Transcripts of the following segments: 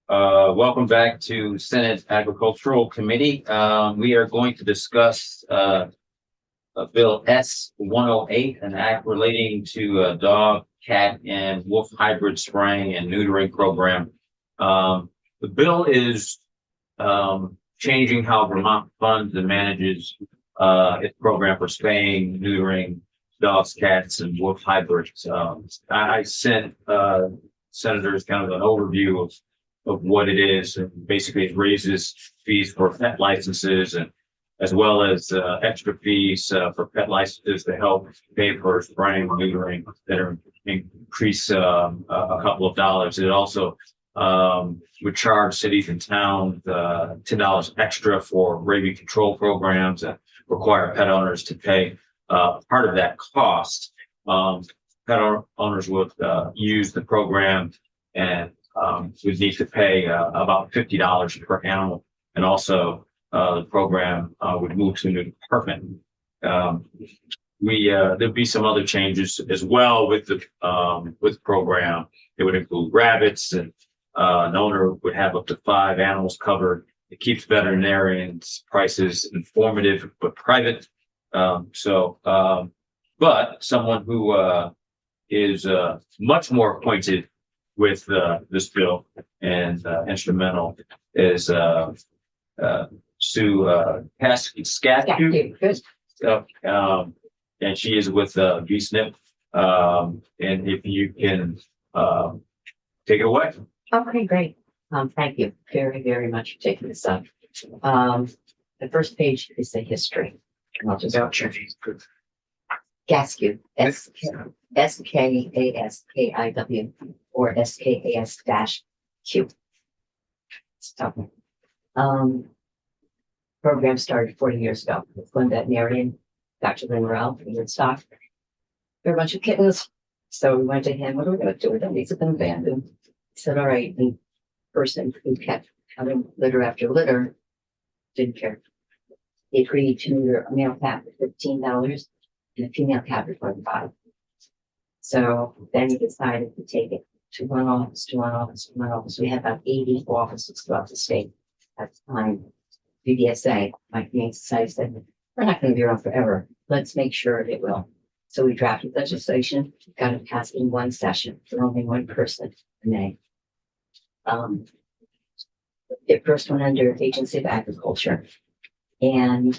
Welcome back to Senate Agricultural Committee. We are going to discuss Bill S-108, an act relating to a dog, cat, and wolf hybrid spraying and neutering program. The bill is changing how Vermont funds and manages its program for spaying, neutering dogs, cats, and wolf hybrids. I sent senators kind of an overview of what it is, and basically it raises fees for pet licenses and as well as extra fees for pet licenses to help pay for spraying, neutering that are increase a couple of dollars. It also would charge cities and towns $10 extra for rabies control programs and require pet owners to pay part of that cost. Pet owners would use the program and would need to pay about $50 per animal, and also the program would move to a new department. There'd be some other changes as well with the program. It would include rabbits, and an owner would have up to 5 animals covered. It keeps veterinarians' prices informative but private. But someone who is much more acquainted with this bill and instrumental is Sue Caskew. Good. So, and she is with VSNP. And if you can take it away. Okay, great. Thank you very, very much for taking this up. The first page is the history. And I'll just Gaskew, S-K-A-S-K-I-W, or S-K-A-S-Q. So, program started 40 years ago with one veterinarian, Dr. Lynn Morrell from Woodstock. There were a bunch of kittens. So we went to him, what are we going to do with them? These have been abandoned. He said, all right. The person who kept having litter after litter didn't care. He agreed to neuter a male cat for $15 and a female cat for $25. So then he decided to take it to one office, to one office, to one office. We had about 80 offices throughout the state at the time. BDSA, my Humane Society, said, we're not going to be around forever. Let's make sure it will. So we drafted legislation, got it passed in one session for only one person, Renee. It first went under Agency of Agriculture, and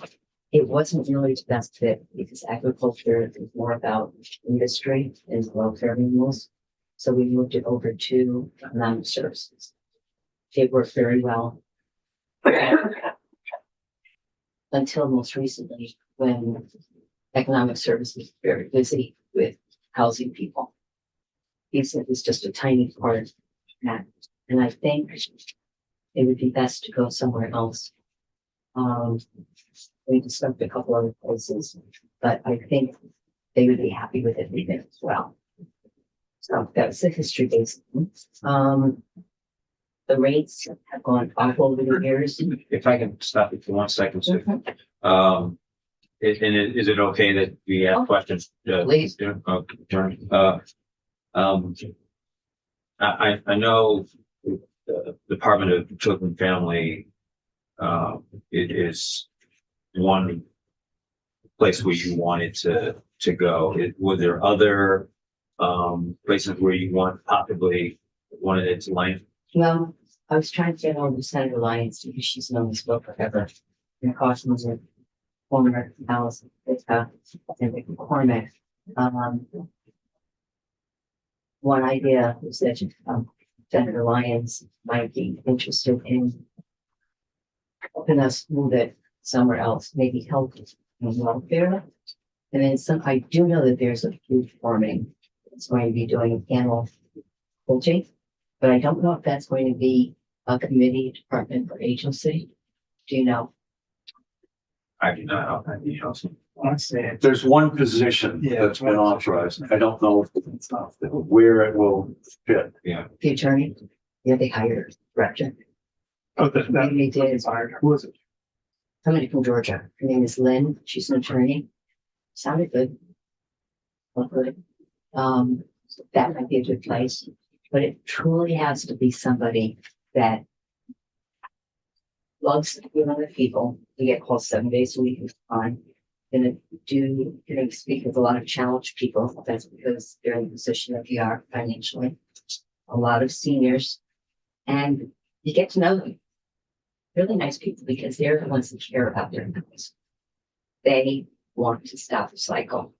it wasn't really the best fit because agriculture is more about industry and welfare animals. So we moved it over to economic services. It worked very well until most recently, when economic services was very busy with housing people. He said it's just a tiny part of that. And I think it would be best to go somewhere else. We discussed a couple other places, but I think they would be happy with it leaving as well. So that's the history basically. The rates have gone up over the years. If I can stop you for 1 second, Sue. Is it okay that we have questions? Please. I know the Department of Children and Family, it is one place where you wanted to go. Were there other places where you possibly wanted it to land? Well, I was trying to get on with Senator Lyons because she's known this book forever. And Carson was a former Alice and McCormick. One idea was that Senator Lyons might be interested in helping us move it somewhere else, maybe help in welfare. And then I do know that there's a food farming that's going to be doing animal cruelty, but I don't know if that's going to be a committee, department, or agency. Do you know? I do not know that. There's one position that's been authorized. I don't know where it will fit. Yeah. The attorney? Yeah, they hired a director. Oh, Maybe they did. Who is it? Somebody from Georgia. Her name is Lynn. She's an attorney. Sounded good. Looked good. That might be a good place, but it truly has to be somebody that loves being other people. We get calls 7 days a week on. Gonna speak with a lot of challenged people. That's because they're in the position that we are financially. A lot of seniors, and you get to know them. Really nice people because they're the ones that care about their families. They want to stop the cycle.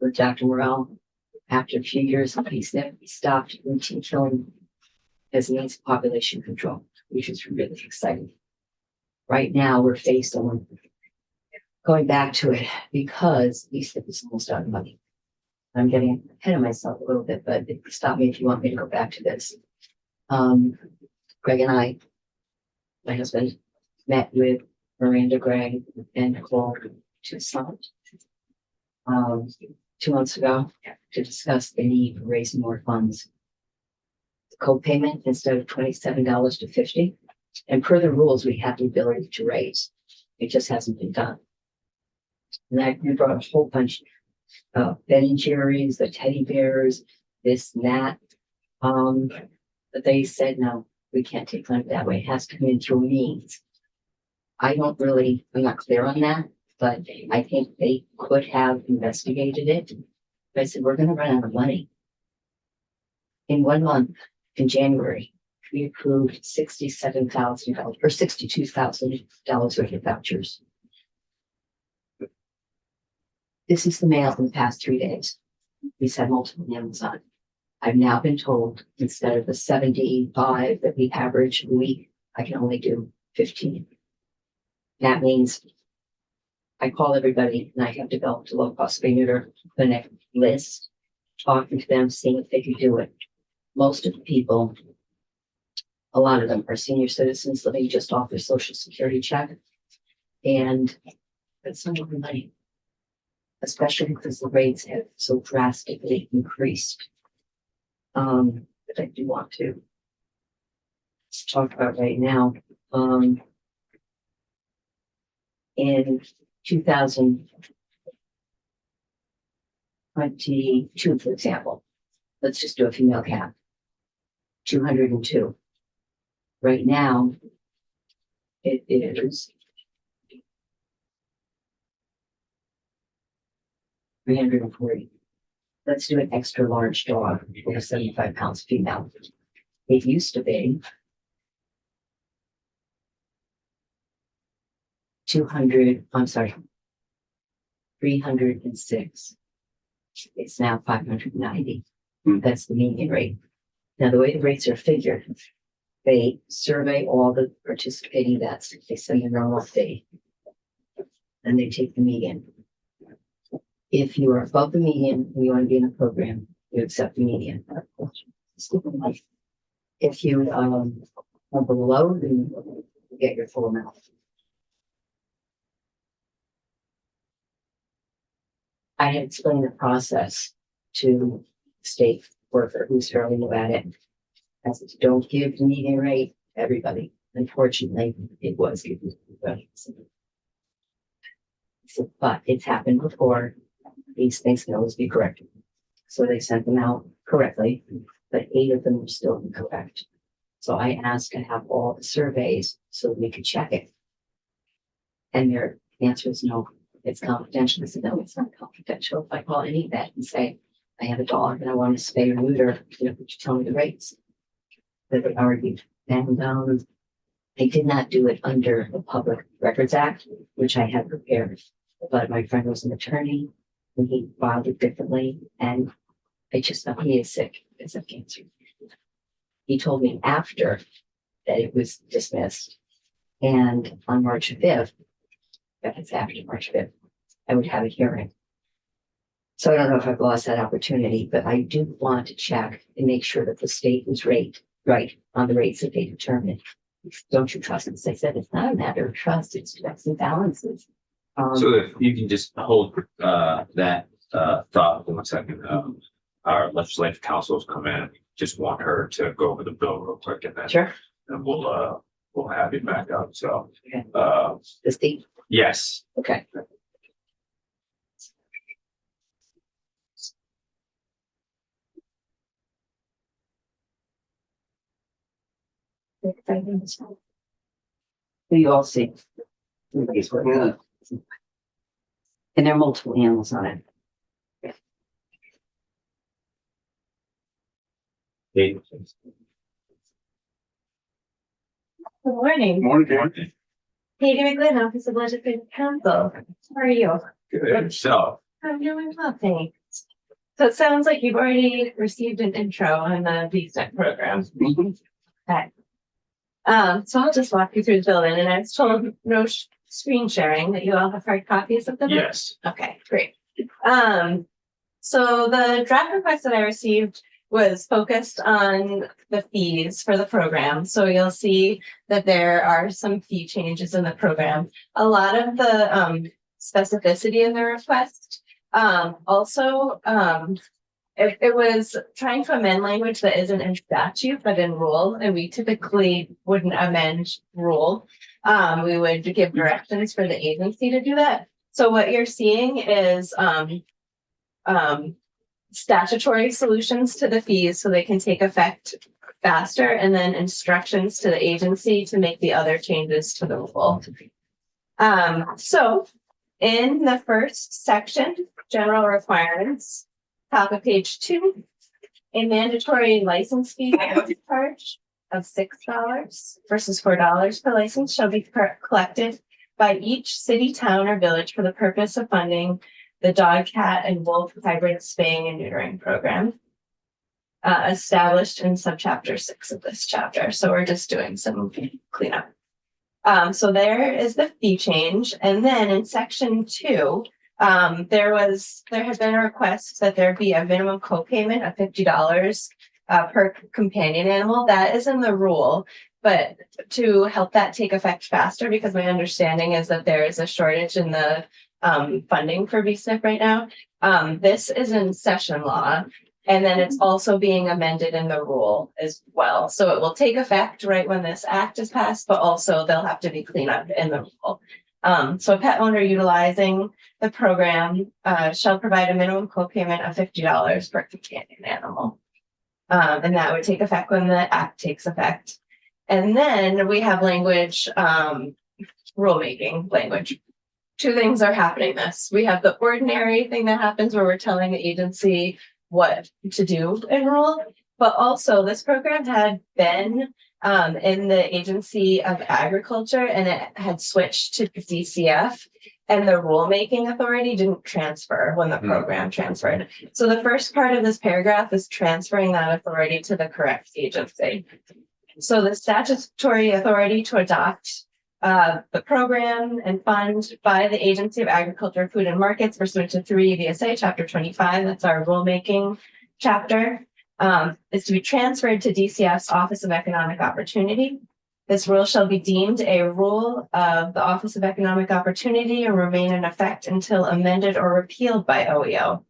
With Dr. Morrell, after a few years of PSNP, he stopped routine killing as a means of population control, which is really exciting. Right now, we're faced on going back to it because PSNP is almost out of money. I'm getting ahead of myself a little bit, but stop me if you want me to go back to this. Greg and I, my husband, met with Miranda Gregg and Nicole Toussaint 2 months ago to discuss the need for raising more funds. The co-payment instead of $27 to $50, and per the rules, we have the ability to raise. It just hasn't been done. And we brought a whole bunch of Ben and Jerry's, the teddy bears, this and that. But they said, no, we can't take money that way. It has to come in through means. I'm not clear on that, but I think they could have investigated it. But I said, we're going to run out of money. In 1 month, in January, we approved $67,000 or $62,000 worth of vouchers. This is the mail in the past 3 days. We sent multiple Amazon. I've now been told instead of the 75 that we average a week, I can only do 15. That means I call everybody and I have developed a low-cost spay neuter clinic list, talking to them, seeing if they can do it. Most of the people, a lot of them are senior citizens living just off their Social Security check. And that's not enough money, especially because the rates have so drastically increased. But I do want to talk about right now. In 2022, for example, let's just do a female cap, 202. Right now, it is 340. Let's do an extra large dog over 75 pounds female. It used to be 306. It's now 590. That's the median rate. Now, the way the rates are figured, they survey all the participating vets. They send them normal fee, and they take the median. If you are above the median and you want to be in the program, you accept the median. If you are below, then you get your full amount. I had explained the process to state worker who's fairly new at it. I said, don't give the median rate, everybody. Unfortunately, it was given to everybody. So, but it's happened before. These things can always be corrected. So they sent them out correctly, but 8 of them were still incorrect. So I asked to have all the surveys so we could check it. And their answer is no, it's confidential. I said, no, it's not confidential. If I call any vet and say, I have a dog and I want to spay or neuter, would you tell me the rates? But they argued. And they did not do it under the Public Records Act, which I had prepared. But my friend was an attorney and he filed it differently. And I just know he is sick. It's of cancer. He told me after that it was dismissed. And on March 5th, that is after March 5th, I would have a hearing. So I don't know if I've lost that opportunity, but I do want to check and make sure that the state was right on the rates that they determined. Don't you trust us? I said, it's not a matter of trust, it's checks and balances. So if you can just hold that thought for 1 second. Our legislative councils come in, just want her to go over the bill real quick and then Sure. and we'll have it back up. So Okay. The state, yes. okay. You all see. These were- Yeah. And there are multiple animals on it. Good Good morning. Morning, Karen. Katie McGlynn, Office of Legislative Counsel. How are you? So, I'm doing well, thanks. So it sounds like you've already received an intro on the VSTEC program. Okay. So I'll just walk you through the building, and I was told no screen sharing, that you all have hard copies of the book? yes, Okay, great. So the draft request that I received was focused on the fees for the program. So you'll see that there are some fee changes in the program. A lot of the specificity in the request. It was trying to amend language that isn't in statute, but in rule, and we typically wouldn't amend rule. We would give directions for the agency to do that. So what you're seeing is statutory solutions to the fees so they can take effect faster, and then instructions to the agency to make the other changes to the rule. So in the first section, general requirements, top of page 2, a mandatory license fee charge of $6 versus $4 per license shall be collected by each city, town, or village for the purpose of funding the dog, cat, and wolf hybrid spaying and neutering program established in subchapter 6 of this chapter. So we're just doing some cleanup. So there is the fee change. And then in section 2, there had been a request that there be a minimum co-payment of $50 per companion animal. That is in the rule, but to help that take effect faster, because my understanding is that there is a shortage in the funding for VSNP right now. This is in session law, and then it's also being amended in the rule as well. So it will take effect right when this act is passed, but also there'll have to be cleanup in the rule. So a pet owner utilizing the program shall provide a minimum co-payment of $50 per companion animal. And that would take effect when the act takes effect. And then we have language, rulemaking language. Two things are happening this. We have the ordinary thing that happens where we're telling the agency what to do in rule, but also this program had been in the Agency of Agriculture, and it had switched to DCF, and the rulemaking authority didn't transfer when the program transferred. So the first part of this paragraph is transferring that authority to the correct agency. So the statutory authority to adopt the program and fund by the Agency of Agriculture, Food and Markets pursuant to 3 VSA Chapter 25, that's our rulemaking chapter, is to be transferred to DCF's Office of Economic Opportunity. This rule shall be deemed a rule of the Office of Economic Opportunity and remain in effect until amended or repealed by OEO.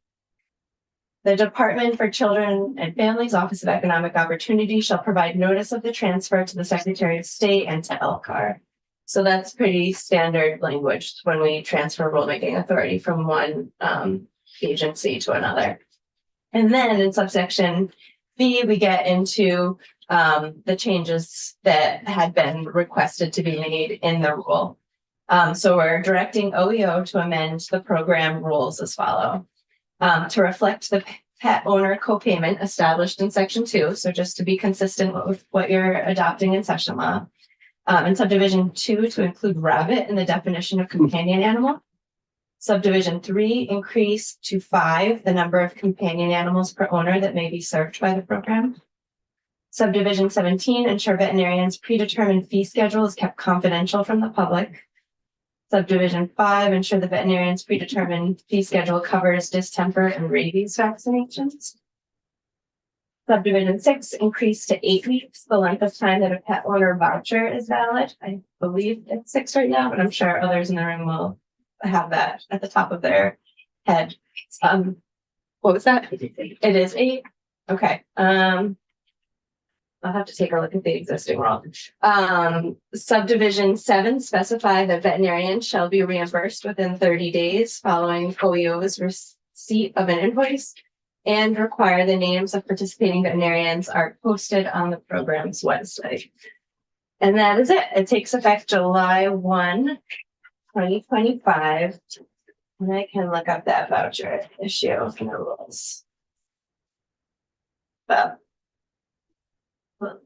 The Department for Children and Families, Office of Economic Opportunity, shall provide notice of the transfer to the Secretary of State and to LCAR. So that's pretty standard language when we transfer rulemaking authority from one agency to another. And then in subsection B, we get into the changes that had been requested to be made in the rule. So we're directing OEO to amend the program rules as follow. To reflect the pet owner co-payment established in section 2. So just to be consistent with what you're adopting in session law. In subdivision 2, to include rabbit in the definition of companion animal. Subdivision 3, increase to 5 the number of companion animals per owner that may be served by the program. Subdivision 17, ensure veterinarians' predetermined fee schedule is kept confidential from the public. Subdivision 5, ensure the veterinarian's predetermined fee schedule covers distemper and rabies vaccinations. Subdivision 6, increase to 8 weeks the length of time that a pet owner voucher is valid. I believe it's 6 right now, but I'm sure others in the room will have that at the top of their head. What was that? It is 8. Okay. I'll have to take a look at the existing rule. Subdivision 7, specify that veterinarians shall be reimbursed within 30 days following OEO's receipt of an invoice, and require the names of participating veterinarians are posted on the program's website. And that is it. It takes effect July 1, 2025. And I can look up that voucher issue in the rules. But well,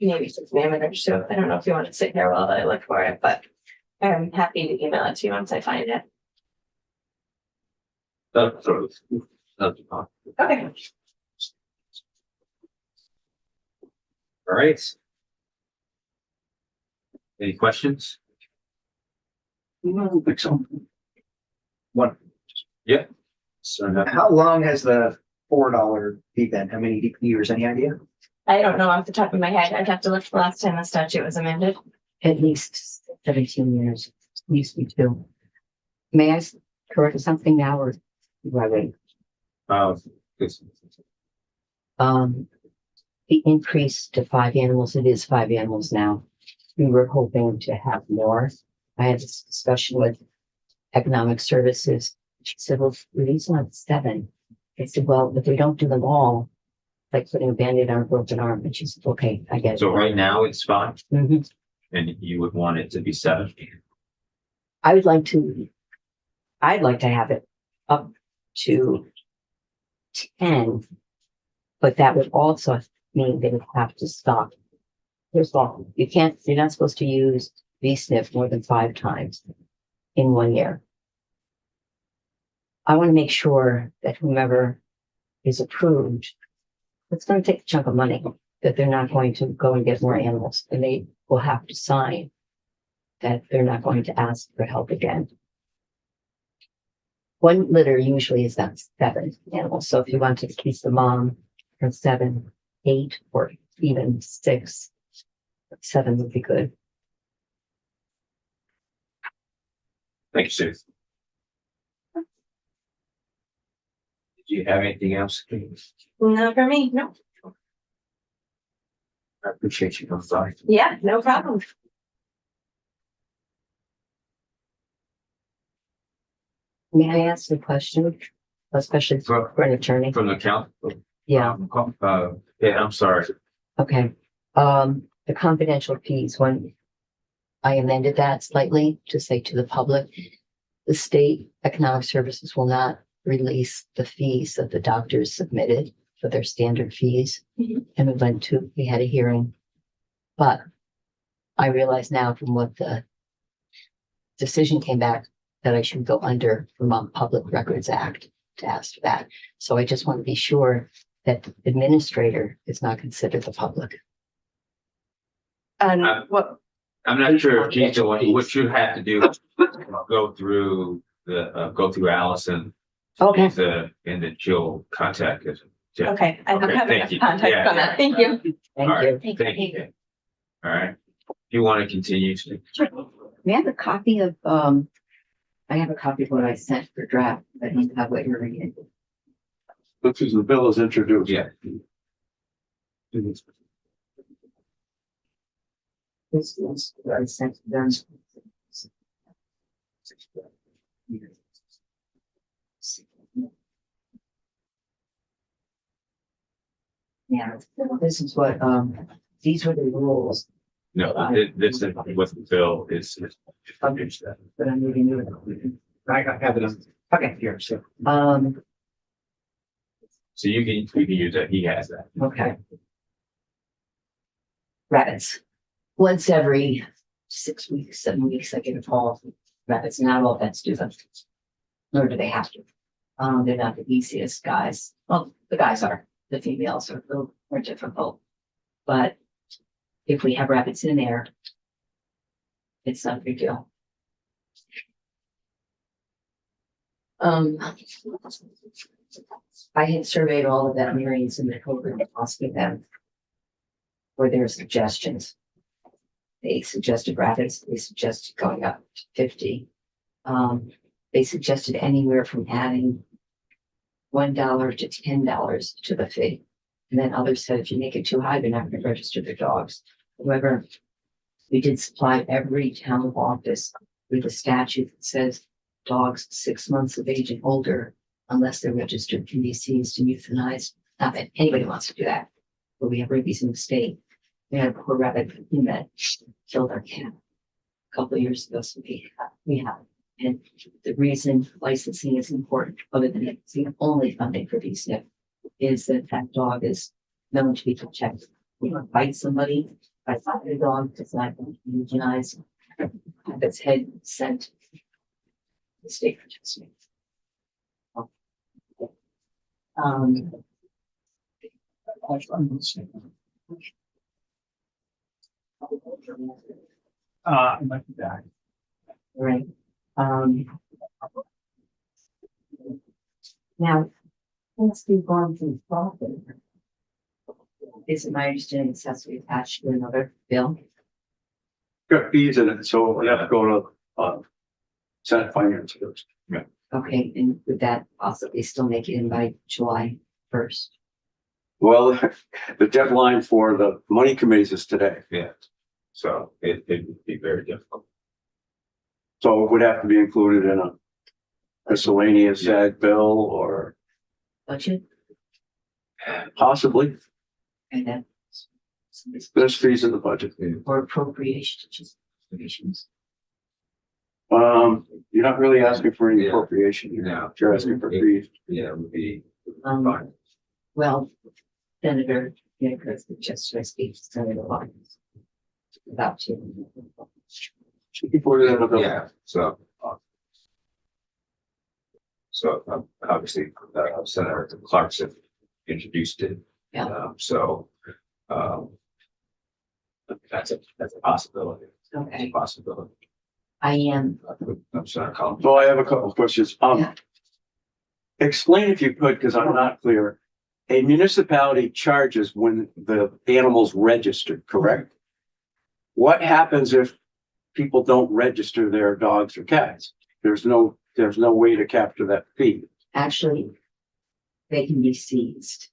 maybe it's a minute or so. I don't know if you want to sit here while I look for it, but I'm happy to email it to you once I find it. That's Okay. all right. Any questions? I don't think so. One, So no- how long has the $4 fee been? How many years? Any idea? I don't know off the top of my head. I'd have to look the last time the statute was amended. At least 17 years, used to be 2. May I correct something now or do I wait? it's- The increase to 5 animals, it is 5 animals now. We were hoping to have more. I had this discussion with Economic Services. She said, well, release on 7. I said, well, if we don't do them all, like putting a Band-Aid on a broken arm. And she said, okay, I get it. so right now it's 5 Mhm. and you would want it to be 7. I'd like to have it up to 10, but that would also mean they would have to stop. First of all, you're not supposed to use V-Sniff more than 5 times in 1 year. I want to make sure that whomever is approved, it's going to take a chunk of money, that they're not going to go and get more animals, and they will have to sign that they're not going to ask for help again. 1 litter usually is not 7 animals. So if you wanted to keep the mom from 7, 8, or even 6, 7 would be good. Thank you, Sue. Did you have anything else? Not for me. No. I appreciate you coming by. Yeah, no problem. May I ask a question, especially for an attorney? From the count? Yeah, Yeah, I'm sorry. okay. The confidential fees, when I amended that slightly to say to the public, the state economic services will not release the fees that the doctors submitted for their standard fees. Mhm. And we had a hearing. But I realize now from what the decision came back that I should go under Vermont Public Records Act to ask for that. So I just want to be sure that the administrator is not considered the public. And Uh, I'm not sure, Gina, what you have to do, go through Allison. Okay. And then she'll contact us. Yeah. okay, I don't Okay, have thank enough you. context Yeah. on that. Thank you. All Thank right, you. thank you. All right. If you want to continue. May I have a copy of, I have a copy of what I sent for draft, but I don't have what you're reading. This is the bill is introduced. Yeah. This is what I sent to them. Yeah, this is what, these were the rules, No, this is what the bill is. but I'm reading you. I have it. Okay, here, so. So you can use that. He has that. Okay. Rabbits. Once every 6 weeks, 7 weeks, I get a call. Rabbits, not all vets do them. Nor do they have to. They're not the easiest guys. Well, the guys are, the females are a little more difficult. But if we have rabbits in there, it's not a big deal. I had surveyed all the veterinarians in the program, asking them for their suggestions. They suggested rabbits, they suggested going up to 50. They suggested anywhere from adding $1 to $10 to the fee. And then others said if you make it too high, they're not going to register their dogs. However, we did supply every town office with a statute that says dogs 6 months of age and older, unless they're registered, can be seized and euthanized. Not that anybody wants to do that, but we have rabies in the state. We had a poor rabbit that killed our cat a couple of years ago, so we have. And the reason licensing is important, other than it's the only funding for VSNP, is that that dog is known to be protected. You don't bite somebody, by the dog, it's not going to be euthanized, have its head sent to the state for testing. I might be back. Right. Now, since we've gone through profit, is it my understanding this has to be attached to another bill? Got fees in it, so we have to go to, Senate Finance first. Okay, and would that possibly still make it in by July 1st? Well, the deadline for the money committees is today, Yeah. So it would be very difficult. so it would have to be included in a miscellaneous ag bill or Budget? possibly, And then. there's fees in the budget. Or appropriation, just appropriations. You're not really asking for any Yeah. appropriation, Yeah. you're asking for fees. Yeah, it would be Um, fine. Well, Senator, because just I speak to Senator Lyons about you. You put it in a bill. Yeah, so. Obviously, Senator Clarkson introduced it. Yeah. That's a possibility. It's a Okay, possibility. I am, I'm sorry, Colin. So I have a couple of questions. Yeah. Explain if you could, because I'm not clear. A municipality charges when the animal's registered, correct? What happens if people don't register their dogs or cats? There's no way to capture that fee. actually, they can be seized.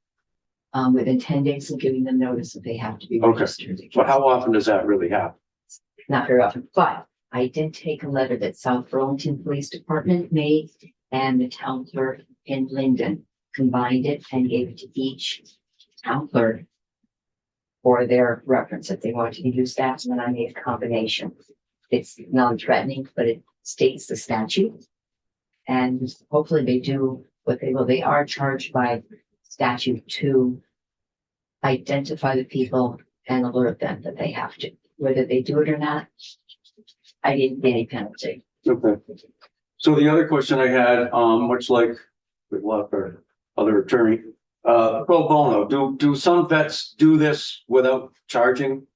Within 10 days of giving them notice that they have to be Okay. registered. But how often does that really happen? Not very often, but I did take a letter that South Burlington Police Department made and the town clerk in Linden combined it and gave it to each town clerk for their reference if they wanted to use that, and then I made a combination. It's non-threatening, but it states the statute. And hopefully they do what they will. They are charged by statute to identify the people and alert them that they have to, whether they do it or not. I didn't get any penalty. Okay. So the other question I had, much like with our other attorney, pro bono, do some vets do this without charging?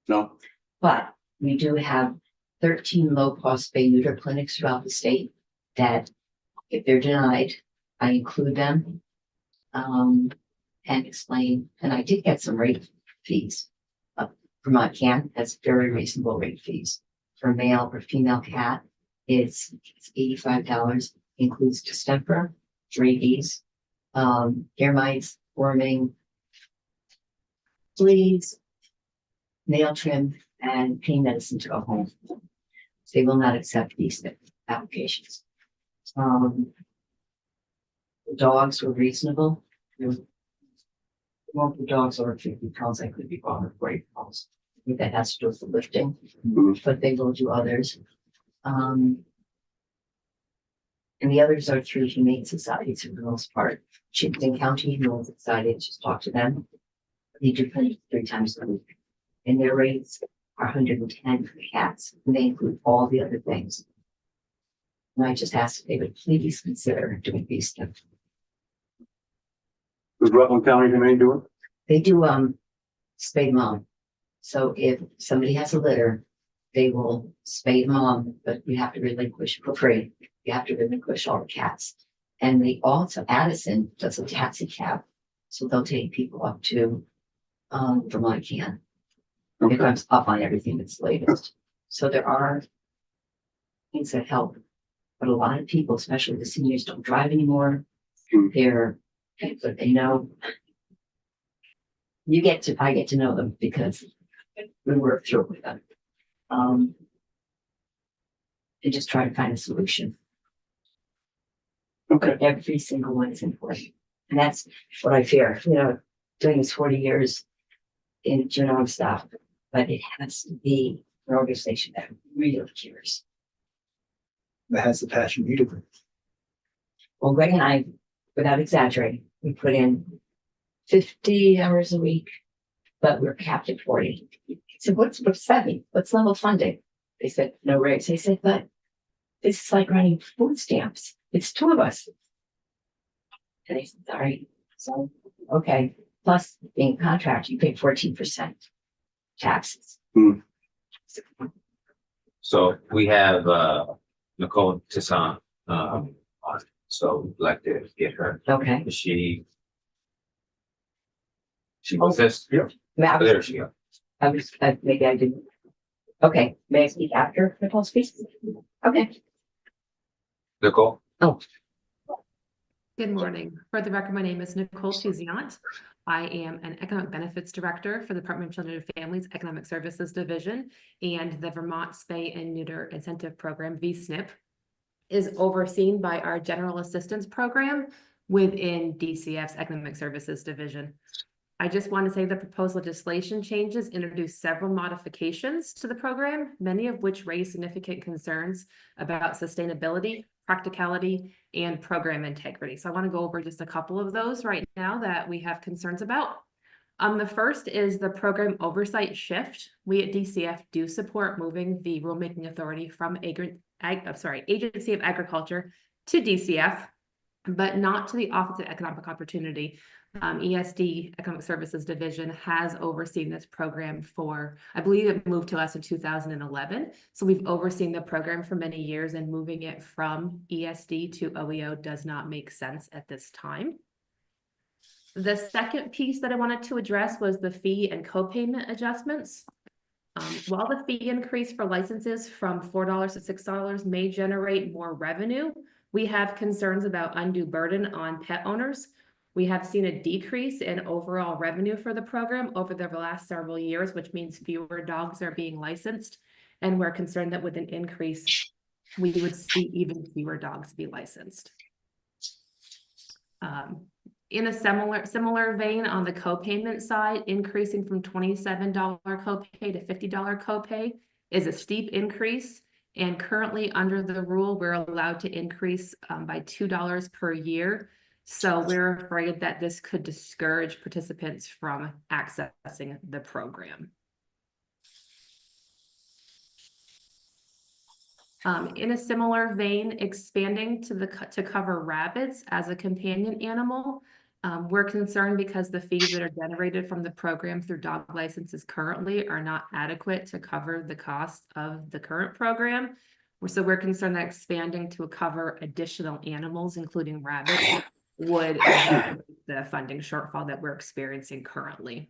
No? But we do have 13 low-cost spay neuter clinics throughout the state that if they're denied, I include them. And explain, and I did get some rate fees. Vermont Can has very reasonable rate fees. For male or female cat, it's $85, includes distemper, rabies, ear mites, worming, fleas, nail trim, and pain medicine to go home. They will not accept these applications. The dogs were reasonable. Well, the dogs over 50 pounds, I could be wrong with 40 pounds. I think that has to do with the lifting, but they will do others. And the others are through humane societies for the most part. Chittenden County Humane Society, just talk to them. They do clinic 3 times a week. And their rates are 110 for cats, and they include all the other things. And I just asked if they would please consider doing these stuff. Does Rutland County Humane do it? They do, spay mom. So if somebody has a litter, they will spay mom, but you have to relinquish for free. You have to relinquish all the cats. And they also, Addison does a taxi cab. So they'll take people up to, Vermont Can. If Okay. I'm up on everything that's latest. So there are things that help. But a lot of people, especially the seniors, don't drive anymore. Hmm. But they know. I get to know them because we work through it with them. And just try to find a solution. Okay. But every single one is important. And that's what I fear, doing this 40 years. in genome stuff, but it has to be an organization that really cares. That has the passion you do. Well, Greg and I, without exaggerating, we put in 50 hours a week, but we're capped at 40. So what's that mean? What's level funding? They said, no raise. They said, but this is like running food stamps. It's two of us. And they said, sorry. So, okay. Plus being contract, you pay 14% taxes. Hmm. So we have, Nicole Tissan, on, so we'd like to get her. Okay. She was this, May I- there she goes. maybe I didn't. Okay, may I speak after Nicole speaks? Okay. Nicole? Good morning. For the record, my name is Nicole Touziant. I am an Economic Benefits Director for the Department of Children and Families Economic Services Division, and the Vermont Spay and Neuter Incentive Program, VSNP, is overseen by our General Assistance Program within DCF's Economic Services Division. I just want to say the proposed legislation changes introduce several modifications to the program, many of which raise significant concerns about sustainability, practicality, and program integrity. So I want to go over just a couple of those right now that we have concerns about. The first is the program oversight shift. We at DCF do support moving the rulemaking authority from Agency of Agriculture to DCF, but not to the Office of Economic Opportunity. ESD, Economic Services Division, has overseen this program for, I believe it moved to us in 2011. So we've overseen the program for many years, and moving it from ESD to OEO does not make sense at this time. The second piece that I wanted to address was the fee and co-payment adjustments. While the fee increase for licenses from $4 to $6 may generate more revenue, we have concerns about undue burden on pet owners. We have seen a decrease in overall revenue for the program over the last several years, which means fewer dogs are being licensed. And we're concerned that with an increase, we would see even fewer dogs be licensed. In a similar vein, on the co-payment side, increasing from $27 copay to $50 copay is a steep increase. And currently under the rule, we're allowed to increase by $2 per year. So we're afraid that this could discourage participants from accessing the program. In a similar vein, expanding to cover rabbits as a companion animal, we're concerned because the fees that are generated from the program through dog licenses currently are not adequate to cover the cost of the current program. So we're concerned that expanding to cover additional animals, including rabbits, would the funding shortfall that we're experiencing currently.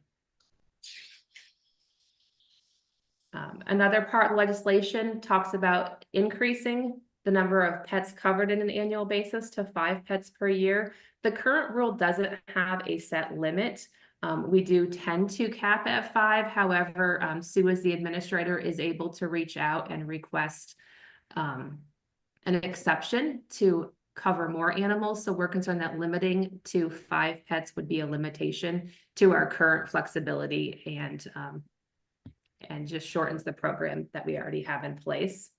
Another part of legislation talks about increasing the number of pets covered in an annual basis to 5 pets per year. The current rule doesn't have a set limit. We do tend to cap at 5. However, Sue, as the administrator, is able to reach out and request an exception to cover more animals. So we're concerned that limiting to 5 pets would be a limitation to our current flexibility and just shortens the program that we already have in place.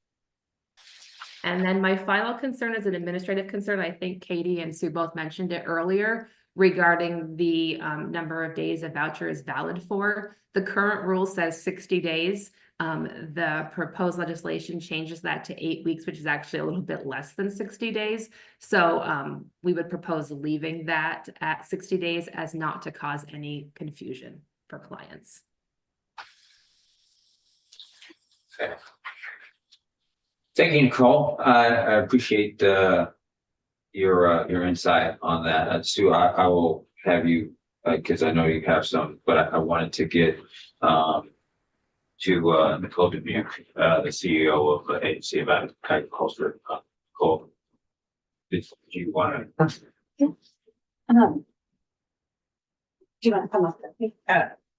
And then my final concern is an administrative concern. I think Katie and Sue both mentioned it earlier regarding the number of days a voucher is valid for. The current rule says 60 days. The proposed legislation changes that to 8 weeks, which is actually a little bit less than 60 days. So we would propose leaving that at 60 days as not to cause any confusion for clients. Okay. Thank you, Nicole. I appreciate your insight on that. Sue, I will have you, because I know you have some, but I wanted to get to Nicole Dubuque, the CEO of the Agency of Agriculture. Nicole, do you want to? Do you want to come up with me?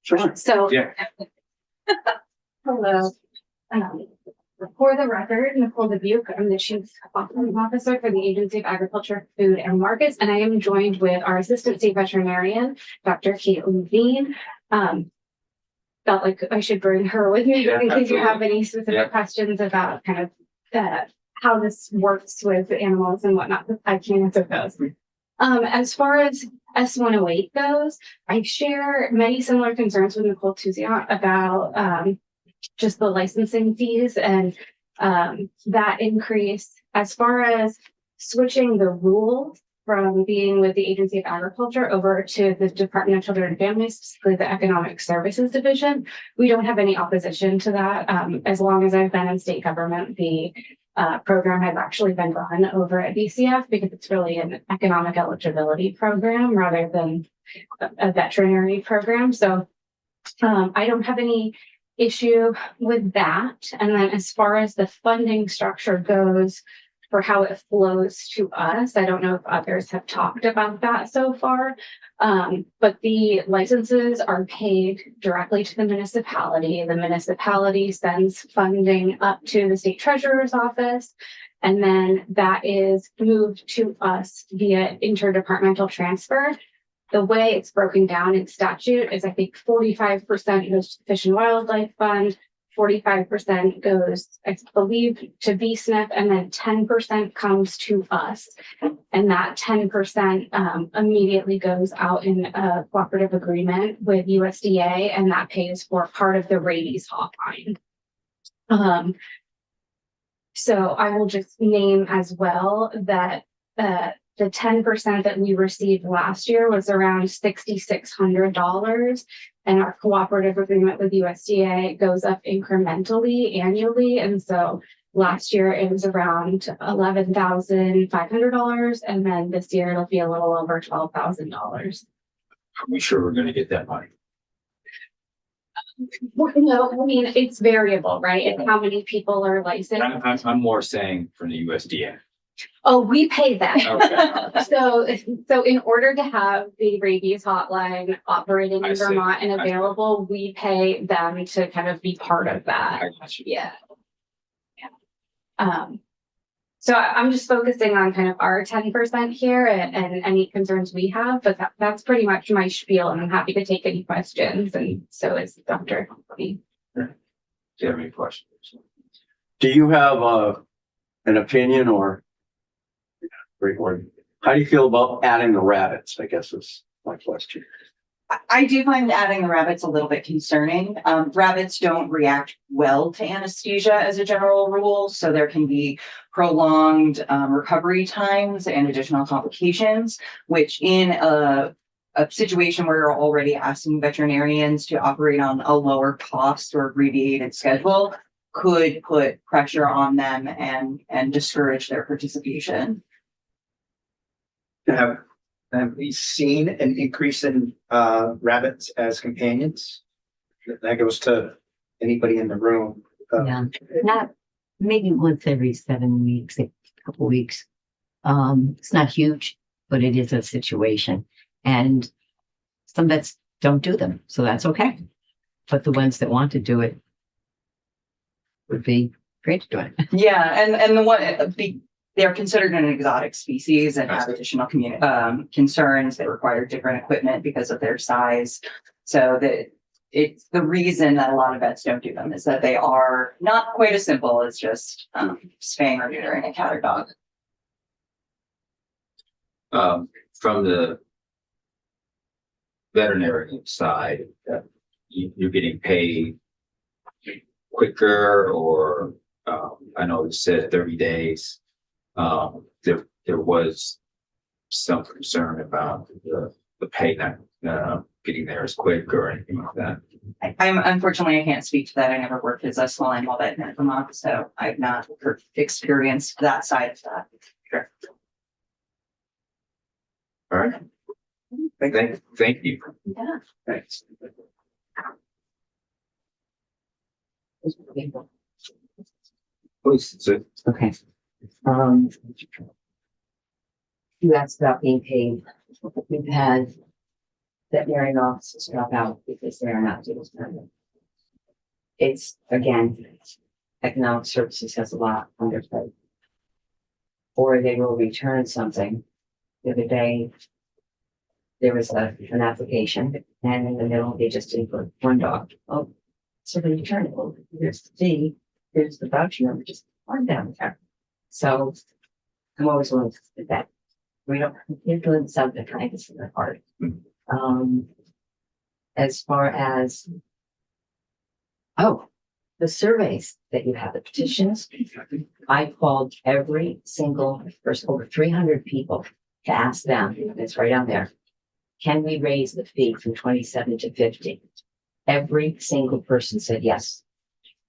Sure. So. Yeah. Hello. For the record, Nicole Dubuque, I'm the Chief Operating Officer for the Agency of Agriculture, Food and Markets, and I am joined with our Assistant State Veterinarian, Dr. Kate Levine. felt like I should bring her with me Yeah, in case you have absolutely. any specific Yeah. questions about kind of how this works with animals and whatnot. I can answer those. As far as S108 goes, I share many similar concerns with Nicole Touziant about just the licensing fees and that increase. As far as switching the rules from being with the Agency of Agriculture over to the Department of Children and Families, specifically the Economic Services Division, we don't have any opposition to that. As long as I've been in state government, the program has actually been run over at DCF because it's really an economic eligibility program rather than a veterinary program. So I don't have any issue with that. And then as far as the funding structure goes for how it flows to us, I don't know if others have talked about that so far. But the licenses are paid directly to the municipality. The municipality sends funding up to the state treasurer's office. And then that is moved to us via interdepartmental transfer. The way it's broken down in statute is I think 45% goes to the Fish and Wildlife Fund, 45% goes, I believe, to VSNF, and then 10% comes to us. And that 10% immediately goes out in a cooperative agreement with USDA, and that pays for part of the rabies hotline. So I will just name as well that the 10% that we received last year was around $6,600. And our cooperative agreement with USDA goes up incrementally annually. And so last year it was around $11,500. And then this year it'll be a little over $12,000. Are we sure we're gonna get that money? No, I mean, it's variable, right? And how many people are licensed. I'm more saying from the USDA. Oh, we pay that. Okay. So in order to have the rabies hotline operating I in see. Vermont and I see. available, we pay them to kind of be part of that. I got you. Yeah. So I'm just focusing on kind of our 10% here and any concerns we have, but that's pretty much my spiel, and I'm happy to take any questions, and so is Dr. Lee. Do you have any questions? Do you have an opinion or how do you feel about adding the rabbits? I guess is my question. I do find adding the rabbits a little bit concerning. Rabbits don't react well to anesthesia as a general rule, so there can be prolonged recovery times and additional complications, which in a situation where you're already asking veterinarians to operate on a lower cost or abbreviated schedule could put pressure on them and discourage their participation. Have we seen an increase in rabbits as companions? That goes to anybody in the room. Yeah, not, maybe once every 7 weeks, a couple weeks. It's not huge, but it is a situation. And some vets don't do them, so that's okay. But the ones that want to do it would be great to do it. Yeah, and the one they're considered an exotic species and have additional concerns. They require different equipment because of their size. So it's the reason that a lot of vets don't do them is that they are not quite as simple as just spaying or neutering a cat or dog. From the veterinary side, you're getting paid quicker, or I know it said 30 days. There was some concern about the pay not getting there as quick or anything like that. I'm unfortunately I can't speak to that. I never worked as a small animal vet in Vermont, so I've not experienced that side of that. Sure. All right. Thank you. Yeah. Thanks. Please, so Okay. You asked about being paid. We've had veterinary officers drop out because they are not doing it. It's, again, economic services has a lot on their plate. Or they will return something. The other day, there was an application, and in the middle, they just didn't put one dog. Oh, So when you turn it over, here's the fee, here's the voucher number, just on down there. So I'm always willing to do that. We don't, you're doing something kind of in the heart. As far as, oh, the surveys that you have, the petitions, I called every single, first over 300 people to ask them, it's right on there. Can we raise the fee from 27 to 50? Every single person said yes.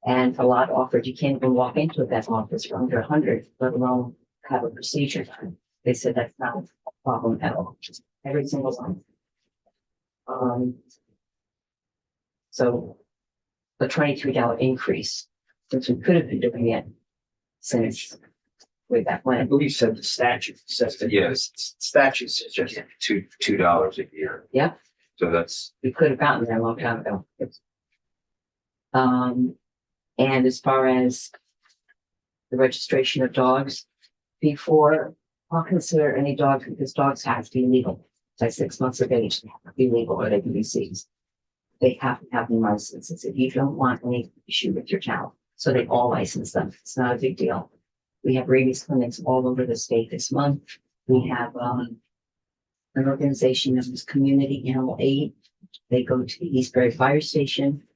And a lot offered, you can't even walk into that office for under 100, let alone have a procedure done. They said that's not a problem at all. Every single one. So the $23 increase, which we could have been doing it since way back I when. believe you said the statute says that. Yes. Statute says just. $2 a year. Yep. So that's, We could have gotten there a long time ago. And as far as the registration of dogs, before I'll consider any dog, because dogs have to be legal. By 6 months of age, they have to be legal or they can be seized. They have to have them licensed if you don't want any issue with your child. So they all license them. It's not a big deal. We have rabies clinics all over the state this month. We have an organization that is Community Animal Aid. They go to the Eastbury Fire Station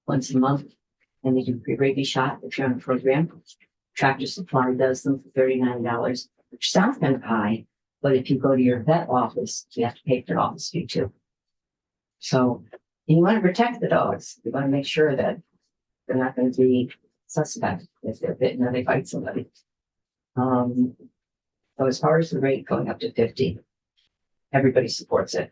once a month and they do pre-rabies shot if you're on a program. Tractor Supply does them for $39, which sounds kind of high, but if you go to your vet office, you have to pay for an office fee too. So you want to protect the dogs. You want to make sure that they're not going to be suspect if they're bitten or they bite somebody. So as far as the rate going up to 50, everybody supports it.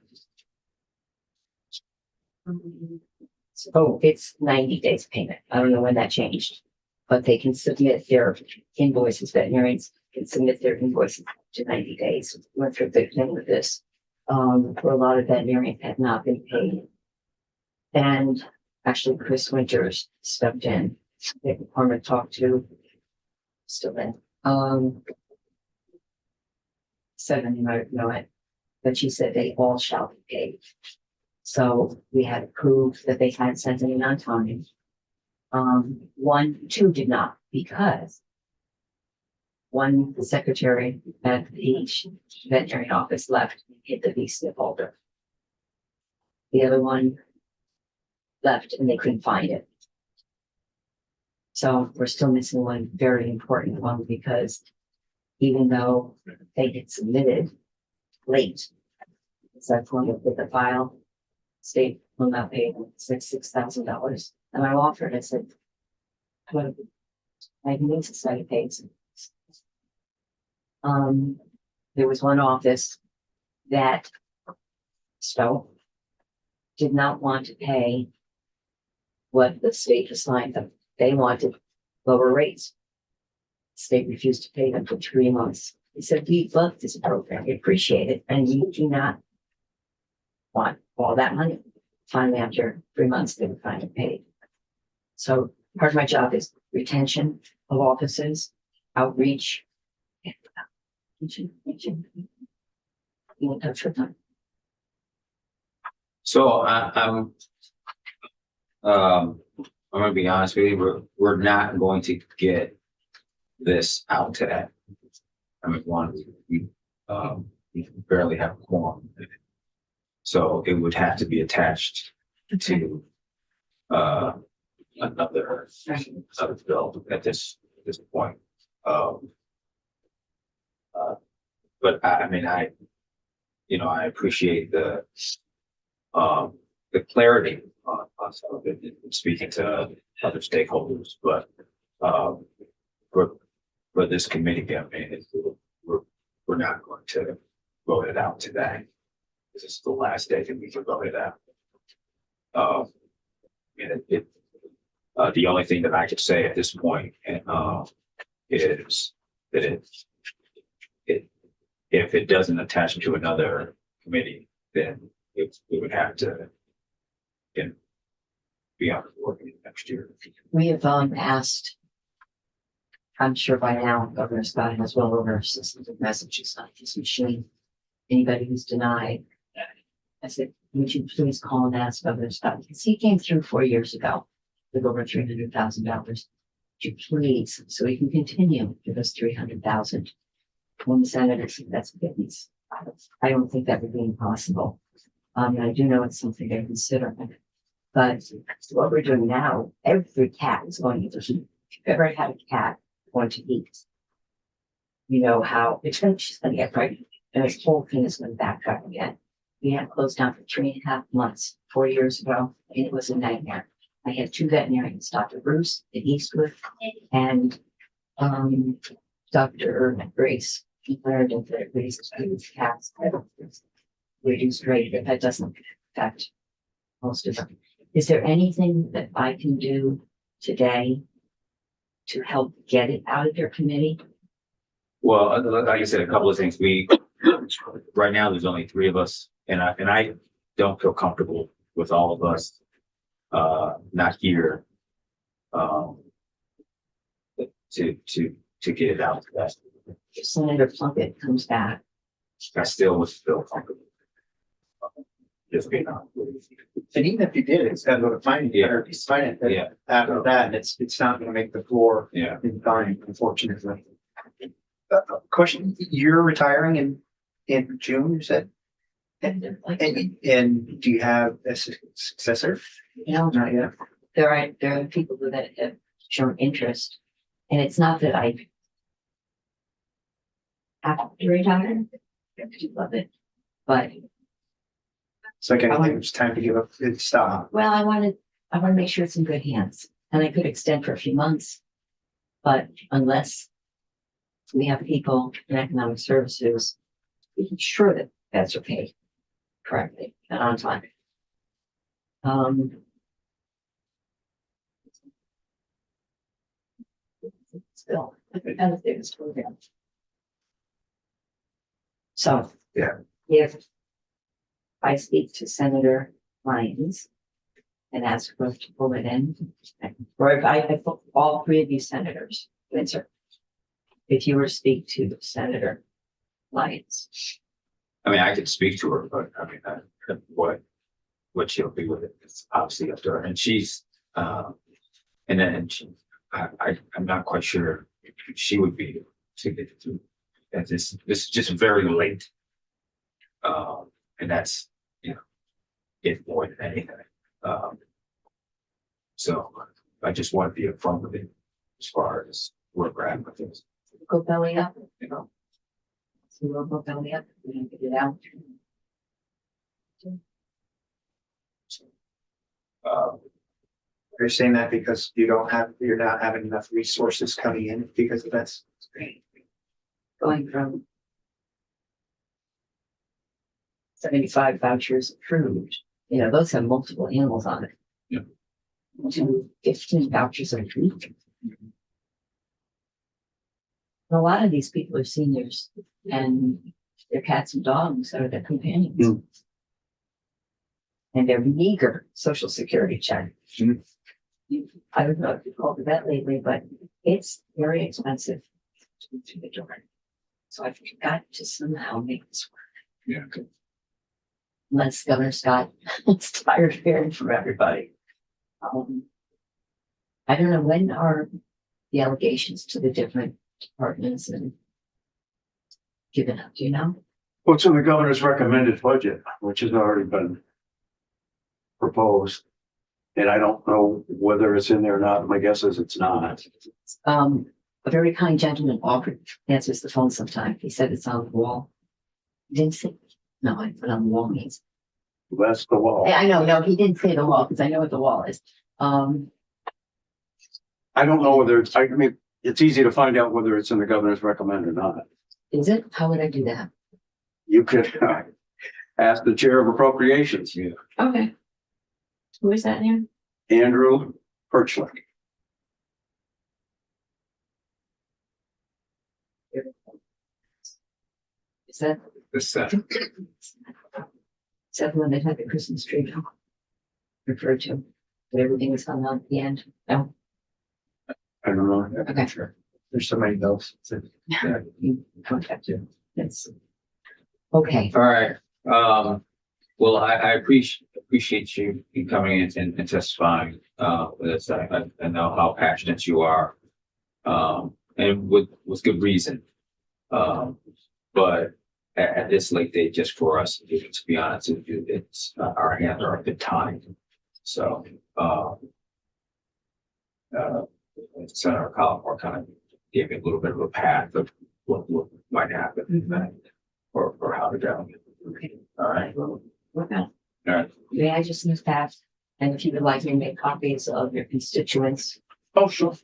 So it's 90 days payment. I don't know when that changed, but they can submit their invoices, veterinarians can submit their invoices to 90 days. We went through a big thing with this. For a lot of veterinarians had not been paid. And actually Chris Winters stepped in. The department talked to, still in. Said, and you might know it, but she said they all shall be paid. So we had proof that they had sent in on time. Two did not, because one, the secretary at each veterinary office left and hit the V-SNP folder. The other one left and they couldn't find it. So we're still missing one very important one because even though they had submitted late, so that's when we put the file, state will not pay them $6,000. And I offered, I said, well, I need society pays. There was one office that Stowe did not want to pay what the state assigned them. They wanted lower rates. State refused to pay them for 3 months. He said, we love this program, we appreciate it, and we do not want all that money. Finally, after 3 months, they were finally paid. So part of my job is retention of offices, outreach. Be in touch with them. so I'm gonna be honest with you, we're not going to get this out today. I mean, one, we barely have a quorum. So it would have to be attached to another bill at this point. But I mean, I appreciate the clarity on some of it, in speaking to other stakeholders, but for this committee, I mean, we're not going to vote it out today. This is the last day that we can vote it out. The only thing that I could say at this point is that if it doesn't attach to another committee, then it would have to be on the board next year. We have asked, I'm sure by now Governor Scott has well over systems of messages on his machine. Anybody who's denied, I said, would you please call and ask Governor Scott? Because he came through 4 years ago with over $300,000. To please, so we can continue, give us 300,000. When the senator said that's goodness, I don't think that would be impossible. I do know it's something to consider. But what we're doing now, every cat is going to, if you've ever had a cat going to eat, you know how she's going to get pregnant, and this whole thing is going to backtrack again. We had closed down for 3.5 months, 4 years ago, and it was a nightmare. I had 2 veterinarians, Dr. Bruce at Eastwood and Dr. Grace. He learned that raises cats at reduced rate, but that doesn't affect most of them. Is there anything that I can do today to help get it out of your committee? Well, like I said, a couple of things. Right now, there's only 3 of us, and I don't feel comfortable with all of us not here to get it out to that. If Senator Plunkett comes back, I still would feel comfortable. Just being honest. And even if you did, it's got to go to finance, Yeah. or it's finance Yeah. after that, and it's not gonna make the floor Yeah. in time, unfortunately. Question, you're retiring in June, you said? And do you have a successor? you know, Not yet. there are people that have shown interest, and it's not that I have to retire. I do love it, but It's like anything, it's time to give up, it's stop. well, I want to make sure it's in good hands, and I could extend for a few months, but unless we have people in economic services, making sure that that's paid correctly and on time. Still, and the biggest program. So. Yeah. If I speak to Senator Lyons and ask her to pull it in, or if I put all 3 of you senators, Windsor, if you were to speak to Senator Lyons. I mean, I could speak to her, but I mean, what she'll do with it is obviously up to her. And she's, and then I'm not quite sure if she would be able to get it through. And this is just very late. And that's, it more than anything. So I just want to be upfront with it as far as where we're at with this, Go belly up, you know. so we'll go belly up, we can get it out. Are you saying that because you're not having enough resources coming in because of this? Going from 75 vouchers approved, those have multiple animals on it. Yeah. To 15 vouchers a week. A lot of these people are seniors and their cats and dogs are their companions. Mm. And they're meager social security check. Mm. I don't know if you called the vet lately, but it's very expensive to the door. So I've got to somehow make this work. Yeah. Unless Governor Scott is tired of hearing from everybody. I don't know, when are the allegations to the different departments and given up, do you know? What's in the governor's recommended budget, which has already been proposed? And I don't know whether it's in there or not. My guess is it's not. A very kind gentleman offered, answers the phone sometime. He said it's on the wall. Didn't say, no, I put on the wall means. That's the law. I know, no, he didn't say the wall because I know what the wall is. I don't know whether I mean, it's easy to find out whether it's in the governor's recommend or not. Is it? How would I do that? You could ask the chair of appropriations, Okay. Who is that now? Andrew Perchlik. Is that, This, is that the one that had the Christmas tree referred to? That everything was hung on at the end? No? I don't know. Okay. Sure. There's so many bills. You contact you. That's. Okay. all right. Well, I appreciate appreciate you coming in and testifying, with us. I know how passionate you are. And with good reason. But at this late date, just for us, to be honest with you, it's, our hands are a bit tied. So, Senator Collins kind of gave me a little bit of a path of what might happen, or how to go. Okay, All right. we're gonna, All right. may I just move that? And if you would like me to make copies of your constituents, Oh, sure.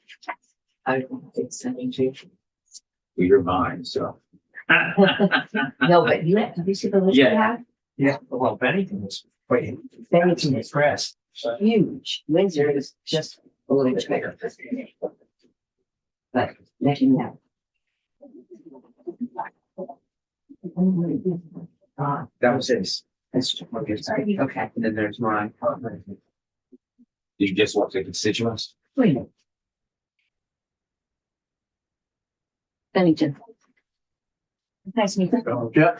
I will send them to you. Your mind, so. No, but have you seen the list you Yeah. have? Yeah, well, Bennington was quite Bennington is impressed. huge. Windsor is just a little bit bigger. But let you know. That was his. That's okay. And then there's mine. You just want the constituents? Wait a minute. Bennington. Nice meeting you. Yeah.